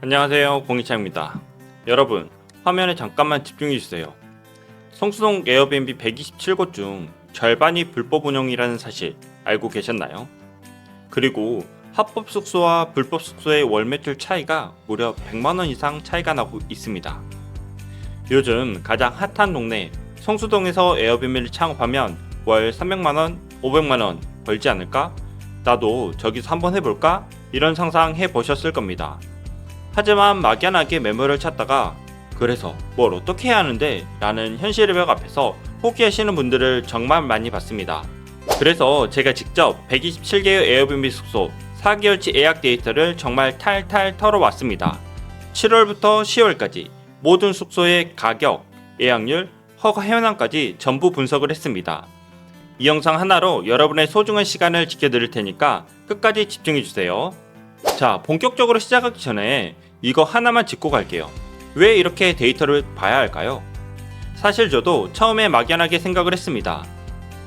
안녕하세요, 공이차입니다. 여러분, 화면에 잠깐만 집중해주세요. 성수동 에어비앤비 127곳 중 절반이 불법 운영이라는 사실 알고 계셨나요? 그리고 합법 숙소와 불법 숙소의 월 매출 차이가 무려 100만원 이상 차이가 나고 있습니다. 요즘 가장 핫한 동네 성수동에서 에어비앤비를 창업하면 월 300만원, 500만원 벌지 않을까? 나도 저기서 한번 해볼까? 이런 상상 해보셨을 겁니다. 하지만 막연하게 매물을 찾다가 그래서 뭘 어떻게 해야 하는데? 라는 현실의 벽 앞에서 포기하시는 분들을 정말 많이 봤습니다. 그래서 제가 직접 127개의 에어비앤비 숙소 4개월치 예약 데이터를 정말 탈탈 털어왔습니다. 7월부터 10월까지 모든 숙소의 가격, 예약률, 허가 현황까지 전부 분석을 했습니다. 이 영상 하나로 여러분의 소중한 시간을 지켜드릴 테니까 끝까지 집중해주세요. 자, 본격적으로 시작하기 전에 이거 하나만 짚고 갈게요. 왜 이렇게 데이터를 봐야 할까요? 사실 저도 처음에 막연하게 생각을 했습니다.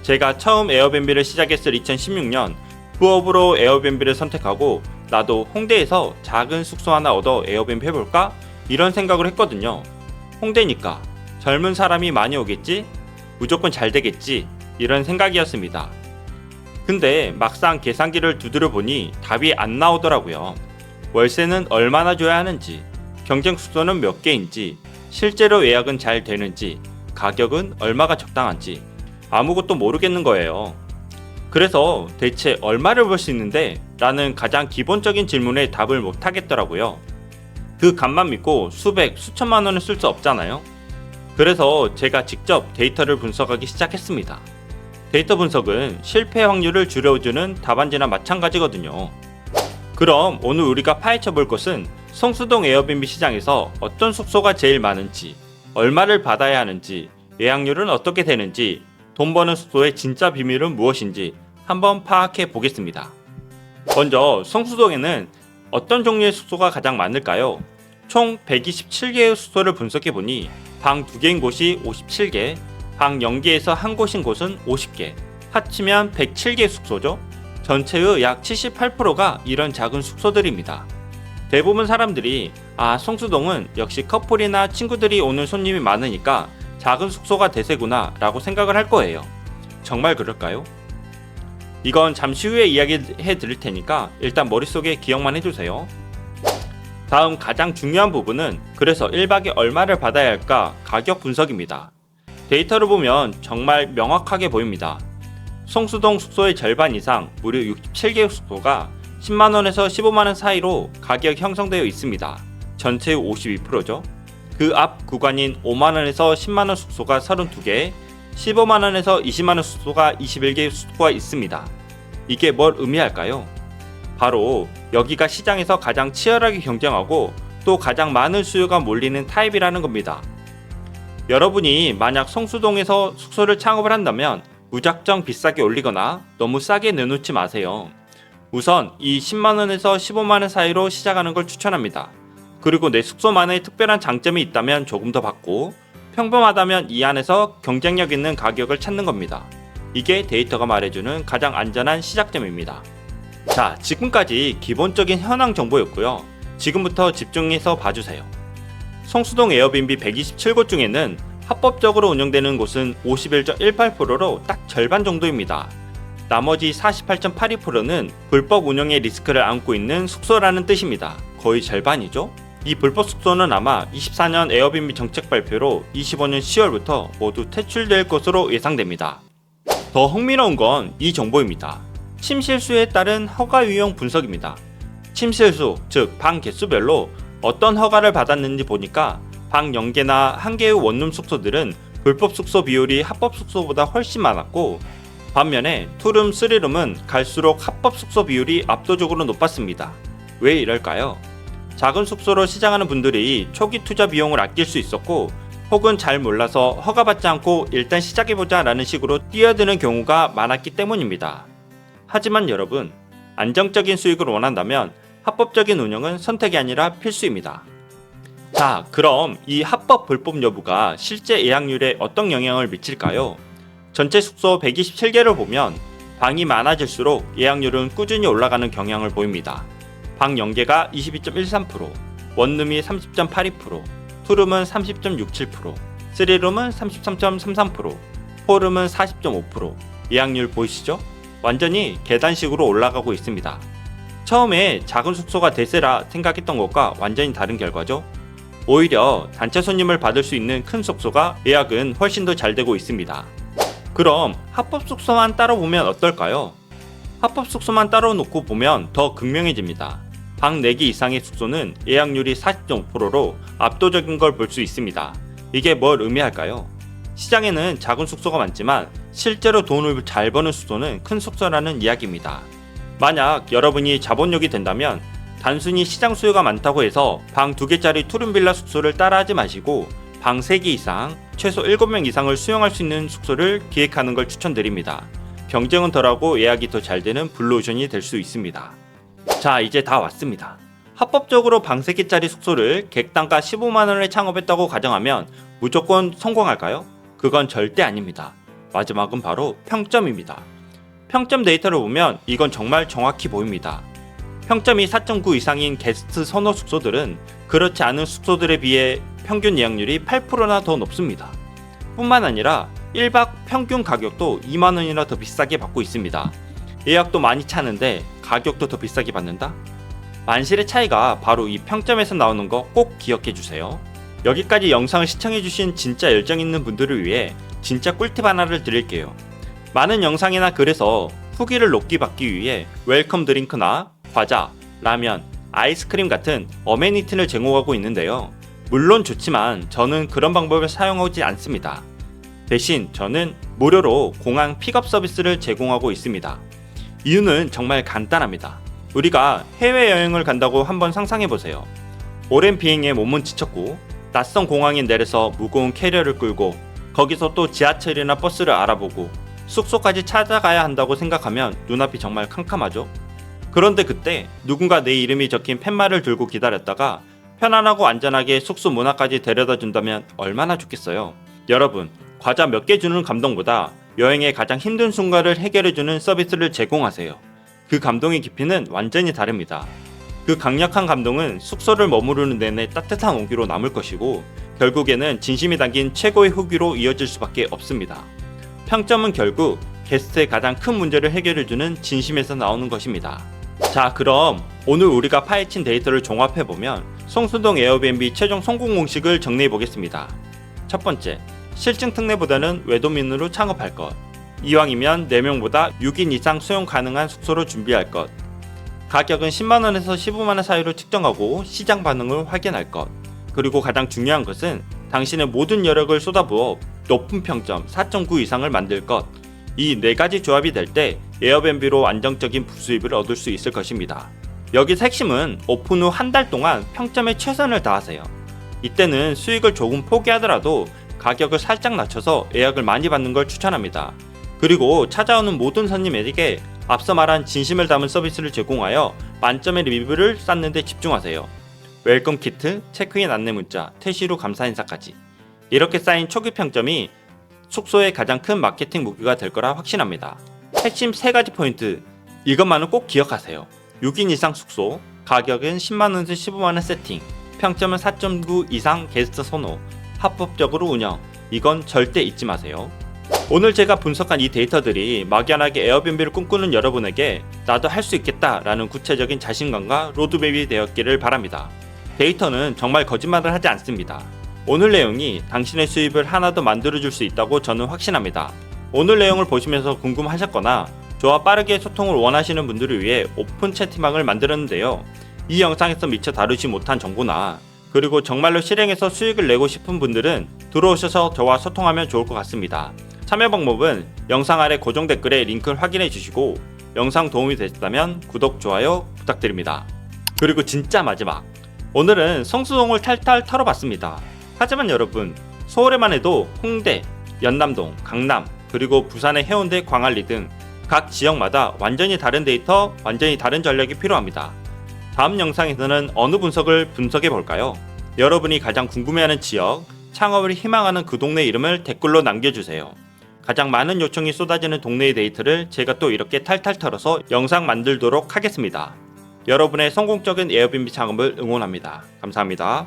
제가 처음 에어비앤비를 시작했을 2016년 부업으로 에어비앤비를 선택하고 나도 홍대에서 작은 숙소 하나 얻어 에어비앤비 해볼까? 이런 생각을 했거든요. 홍대니까 젊은 사람이 많이 오겠지? 무조건 잘 되겠지? 이런 생각이었습니다. 근데 막상 계산기를 두드려 보니 답이 안 나오더라고요. 월세는 얼마나 줘야 하는지, 경쟁 숙소는 몇 개인지, 실제로 예약은 잘 되는지, 가격은 얼마가 적당한지 아무것도 모르겠는 거예요. 그래서 대체 얼마를 벌 수 있는데? 라는 가장 기본적인 질문에 답을 못 하겠더라고요. 그 값만 믿고 수백, 수천만 원을 쓸 수 없잖아요. 그래서 제가 직접 데이터를 분석하기 시작했습니다. 데이터 분석은 실패 확률을 줄여주는 답안지나 마찬가지거든요. 그럼 오늘 우리가 파헤쳐 볼 것은 성수동 에어비앤비 시장에서 어떤 숙소가 제일 많은지, 얼마를 받아야 하는지, 예약률은 어떻게 되는지, 돈 버는 숙소의 진짜 비밀은 무엇인지 한번 파악해 보겠습니다. 먼저 성수동에는 어떤 종류의 숙소가 가장 많을까요? 총 127개의 숙소를 분석해 보니 방 2개인 곳이 57개, 방 0개에서 한 곳인 곳은 50개, 합치면 107개 숙소죠. 전체의 약 78%가 이런 작은 숙소들입니다. 대부분 사람들이 성수동은 역시 커플이나 친구들이 오는 손님이 많으니까 작은 숙소가 대세구나 라고 생각을 할 거예요. 정말 그럴까요? 이건 잠시 후에 이야기해 드릴 테니까 일단 머릿속에 기억만 해주세요. 다음 가장 중요한 부분은 그래서 1박에 얼마를 받아야 할까 가격 분석입니다. 데이터를 보면 정말 명확하게 보입니다. 성수동 숙소의 절반 이상 무려 67개 숙소가 10만원에서 15만원 사이로 가격 형성되어 있습니다. 전체의 52%죠. 그 앞 구간인 5만원에서 10만원 숙소가 32개, 15만원에서 20만원 숙소가 21개 숙소가 있습니다. 이게 뭘 의미할까요? 바로 여기가 시장에서 가장 치열하게 경쟁하고 또 가장 많은 수요가 몰리는 타입이라는 겁니다. 여러분이 만약 성수동에서 숙소를 창업을 한다면 무작정 비싸게 올리거나 너무 싸게 내놓지 마세요. 우선 이 10만원에서 15만원 사이로 시작하는 걸 추천합니다. 그리고 내 숙소만의 특별한 장점이 있다면 조금 더 받고 평범하다면 이 안에서 경쟁력 있는 가격을 찾는 겁니다. 이게 데이터가 말해주는 가장 안전한 시작점입니다. 자, 지금까지 기본적인 현황 정보였고요. 지금부터 집중해서 봐주세요. 성수동 에어비앤비 127곳 중에는 합법적으로 운영되는 곳은 51.18%로 딱 절반 정도입니다. 나머지 48.82%는 불법 운영의 리스크를 안고 있는 숙소라는 뜻입니다. 거의 절반이죠? 이 불법 숙소는 아마 24년 에어비앤비 정책 발표로 25년 10월부터 모두 퇴출될 것으로 예상됩니다. 더 흥미로운 건 이 정보입니다. 침실수에 따른 허가 유형 분석입니다. 침실수, 즉 방 개수별로 어떤 허가를 받았는지 보니까 방 0개나 1개의 원룸 숙소들은 불법 숙소 비율이 합법 숙소보다 훨씬 많았고 반면에 투룸, 쓰리룸은 갈수록 합법 숙소 비율이 압도적으로 높았습니다. 왜 이럴까요? 작은 숙소로 시작하는 분들이 초기 투자 비용을 아낄 수 있었고 혹은 잘 몰라서 허가받지 않고 일단 시작해보자 라는 식으로 뛰어드는 경우가 많았기 때문입니다. 하지만 여러분, 안정적인 수익을 원한다면 합법적인 운영은 선택이 아니라 필수입니다. 자, 그럼 이 합법 불법 여부가 실제 예약률에 어떤 영향을 미칠까요? 전체 숙소 127개를 보면 방이 많아질수록 예약률은 꾸준히 올라가는 경향을 보입니다. 방 0개가 22.13%, 원룸이 30.82%, 투룸은 30.67%, 쓰리룸은 33.33%, 포룸은 40.5%. 예약률 보이시죠? 완전히 계단식으로 올라가고 있습니다. 처음에 작은 숙소가 대세라 생각했던 것과 완전히 다른 결과죠. 오히려 단체 손님을 받을 수 있는 큰 숙소가 예약은 훨씬 더 잘 되고 있습니다. 그럼 합법 숙소만 따로 보면 어떨까요? 합법 숙소만 따로 놓고 보면 더 극명해집니다. 방 4개 이상의 숙소는 예약률이 40.5%로 압도적인 걸 볼 수 있습니다. 이게 뭘 의미할까요? 시장에는 작은 숙소가 많지만 실제로 돈을 잘 버는 숙소는 큰 숙소라는 이야기입니다. 만약 여러분이 자본력이 된다면 단순히 시장 수요가 많다고 해서 방 2개짜리 투룸 빌라 숙소를 따라하지 마시고 방 3개 이상, 최소 7명 이상을 수용할 수 있는 숙소를 기획하는 걸 추천드립니다. 경쟁은 덜하고 예약이 더 잘 되는 블루오션이 될 수 있습니다. 자, 이제 다 왔습니다. 합법적으로 방 3개짜리 숙소를 객단가 15만원에 창업했다고 가정하면 무조건 성공할까요? 그건 절대 아닙니다. 마지막은 바로 평점입니다. 평점 데이터를 보면 이건 정말 정확히 보입니다. 평점이 4.9 이상인 게스트 선호 숙소들은 그렇지 않은 숙소들에 비해 평균 예약률이 8%나 더 높습니다. 뿐만 아니라 1박 평균 가격도 2만원이나 더 비싸게 받고 있습니다. 예약도 많이 차는데 가격도 더 비싸게 받는다? 만실의 차이가 바로 이 평점에서 나오는 거 꼭 기억해 주세요. 여기까지 영상을 시청해 주신 진짜 열정 있는 분들을 위해 진짜 꿀팁 하나를 드릴게요. 많은 영상이나 글에서 후기를 높게 받기 위해 웰컴 드링크나 과자, 라면, 아이스크림 같은 어메니티를 제공하고 있는데요. 물론 좋지만 저는 그런 방법을 사용하지 않습니다. 대신 저는 무료로 공항 픽업 서비스를 제공하고 있습니다. 이유는 정말 간단합니다. 우리가 해외여행을 간다고 한번 상상해보세요. 오랜 비행에 몸은 지쳤고 낯선 공항에 내려서 무거운 캐리어를 끌고 거기서 또 지하철이나 버스를 알아보고 숙소까지 찾아가야 한다고 생각하면 눈앞이 정말 캄캄하죠? 그런데 그때 누군가 내 이름이 적힌 팻말을 들고 기다렸다가 편안하고 안전하게 숙소 문 앞까지 데려다 준다면 얼마나 좋겠어요. 여러분, 과자 몇 개 주는 감동보다 여행의 가장 힘든 순간을 해결해주는 서비스를 제공하세요. 그 감동의 깊이는 완전히 다릅니다. 그 강력한 감동은 숙소를 머무르는 내내 따뜻한 온기로 남을 것이고 결국에는 진심이 담긴 최고의 후기로 이어질 수밖에 없습니다. 평점은 결국 게스트의 가장 큰 문제를 해결해주는 진심에서 나오는 것입니다. 자, 그럼 오늘 우리가 파헤친 데이터를 종합해보면 성수동 에어비앤비 최종 성공 공식을 정리해보겠습니다. 첫 번째, 실증 특례보다는 외도민으로 창업할 것. 이왕이면 4명보다 6인 이상 수용 가능한 숙소로 준비할 것. 가격은 10만원에서 15만원 사이로 측정하고 시장 반응을 확인할 것. 그리고 가장 중요한 것은 당신의 모든 여력을 쏟아부어 높은 평점 4.9 이상을 만들 것. 이 4가지 조합이 될 때 에어비앤비로 안정적인 부수입을 얻을 수 있을 것입니다. 여기서 핵심은 오픈 후 한 달 동안 평점에 최선을 다하세요. 이때는 수익을 조금 포기하더라도 가격을 살짝 낮춰서 예약을 많이 받는 걸 추천합니다. 그리고 찾아오는 모든 손님에게 앞서 말한 진심을 담은 서비스를 제공하여 만점의 리뷰를 쌓는 데 집중하세요. 웰컴 키트, 체크인 안내 문자, 퇴실 후 감사 인사까지. 이렇게 쌓인 초기 평점이 숙소의 가장 큰 마케팅 무기가 될 거라 확신합니다. 핵심 3가지 포인트, 이것만은 꼭 기억하세요. 6인 이상 숙소, 가격은 10만원에서 15만원 세팅, 평점은 4.9 이상 게스트 선호, 합법적으로 운영. 이건 절대 잊지 마세요. 오늘 제가 분석한 이 데이터들이 막연하게 에어비앤비를 꿈꾸는 여러분에게 나도 할 수 있겠다 라는 구체적인 자신감과 로드맵이 되었기를 바랍니다. 데이터는 정말 거짓말을 하지 않습니다. 오늘 내용이 당신의 수입을 하나 더 만들어줄 수 있다고 저는 확신합니다. 오늘 내용을 보시면서 궁금하셨거나 저와 빠르게 소통을 원하시는 분들을 위해 오픈 채팅방을 만들었는데요. 이 영상에서 미처 다루지 못한 정보나 그리고 정말로 실행해서 수익을 내고 싶은 분들은 들어오셔서 저와 소통하면 좋을 것 같습니다. 참여 방법은 영상 아래 고정 댓글에 링크를 확인해 주시고 영상 도움이 되셨다면 구독, 좋아요 부탁드립니다. 그리고 진짜 마지막, 오늘은 성수동을 탈탈 털어봤습니다. 하지만 여러분, 서울에만 해도 홍대, 연남동, 강남, 그리고 부산의 해운대, 광안리 등 각 지역마다 완전히 다른 데이터, 완전히 다른 전략이 필요합니다. 다음 영상에서는 어느 분석을 분석해 볼까요? 여러분이 가장 궁금해하는 지역, 창업을 희망하는 그 동네 이름을 댓글로 남겨주세요. 가장 많은 요청이 쏟아지는 동네의 데이터를 제가 또 이렇게 탈탈 털어서 영상 만들도록 하겠습니다. 여러분의 성공적인 에어비앤비 창업을 응원합니다. 감사합니다.